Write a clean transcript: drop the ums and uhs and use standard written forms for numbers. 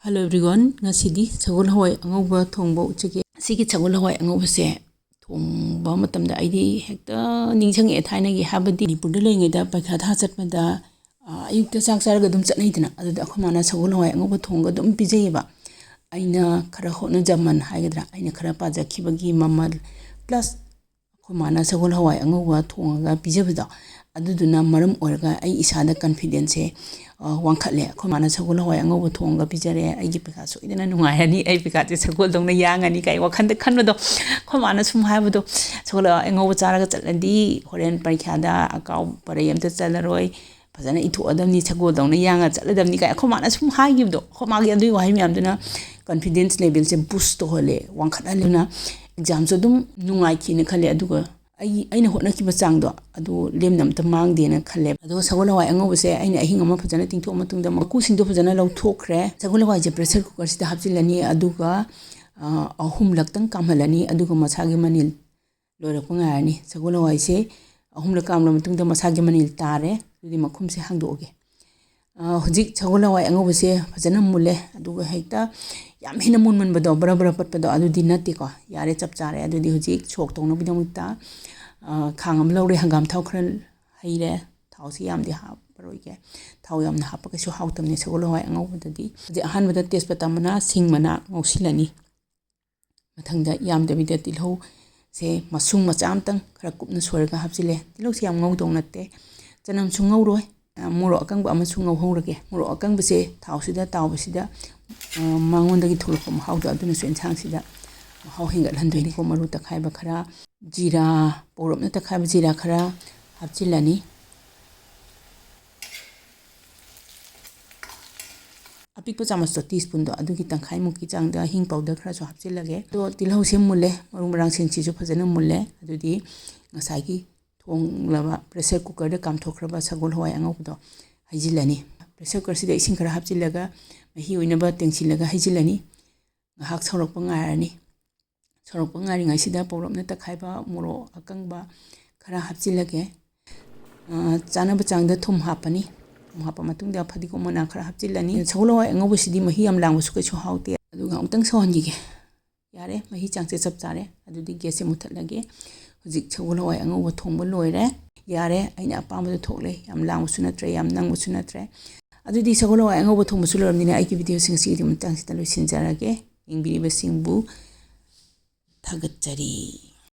Hello everyone, ngasidi sagol hawai angauba thongba uchege sigi sagol hawai angauba se thongba matamda aidi hekta ningchang e thaina gi habadi nipurda lengeda pakha tha chatmada ayukta chak charaga dum chatnaidina aduda akhomana sagol hawai angauba thongga dum pijayeba aina khara hotna jaman haigadra aina khara pajakhibagi mamal plus akhomana sagol hawai angauba thonga pijabada aduduna maram orga ai isada confidence wangkhatle akhomana sagol hawai angauba thonga pijare aigi pika soidana nungairani ai pika te sagol dongna yangani kai wakhanda khanbado akhomana sum haibado sagol angauba charaga chatlandi horen parikhada akaw parayamta chalaroi fazana ithu adamni sagol dongna yanga chatladamni kai akhomana sum haigibdo akhomagi adui wahai myamduna confidence level se boost to hole wangkhathalena exam so dum nungai khine khale aduga aina hotna ki bachang do adu lemnam ta mang de na khale adu sagol hawai angauba se aina ahinga ma fajana tingtho matungda maku singdo fajana lauthokre sagol hawai je pressure cooker sida hapjilani aduga ahum laktang kamhalani aduga masagi manil loirakpa ngani sagol hawai se ahum la kamla matungda masagi manil tare dudi makhum se hangdoge hojik sagol hawai angauba se fajana mulle aduga hekta yam hina munman bado bara patpado adudi natti ko yare chap chare adudi hojik chok tongno bidamukta khangam lawre hangam thau khran haire thausi yamdi ha paroige thau yamna hapaka su hautamne sagol hawai angauba dadi je ahan bada tespata mana singmana ngausilani mathangda yamdabida tilhau se masung machamtang khara kupna soirga hapsile tilhau se yam ngaudong natte chanam sungauroi moro akang ba amasung ngauhorage moro akang base thausida tawbasida mangonda gi thulkom hauda aduna suen changsida hau hingal handoini ko maru takhaiba khara jira poromna takhaiba jira khara hapchilani apikpa chamas to teaspoon do adugi tangkhai muki changda hing powder khara so hapchilage to tilhau sem mulle maru marang singchi ju phajana mulle adudi ngasagi thonglaba pressure cooker da kamthokraba sagol hawai angaudo haijilani pressure cooker sida ising khara hapchilaga mahi oinaba tengsilaga haijilani ngahak sorokpa ngarani sorokpa ngari ngaisida poromna takhaiba moro akangba khara hapchilage chanaba changda thum hapani thum hapa matungda phadiko mana khara hapchilani sagol hawai angauba sidi mahi am langbu su kaisu haute aduga amtang sawangige yare mahi changse chap chare adudi gas se muthatlage hojik sagol hawai angauba thongba loire yare aina apamba thokle yam langbu su natre yam nangbu su natre adudi sagol hawai angauba thongba su loramdine aiki video sing sigi mutang sita loisinjarage ingbiriba singbu thagatjari।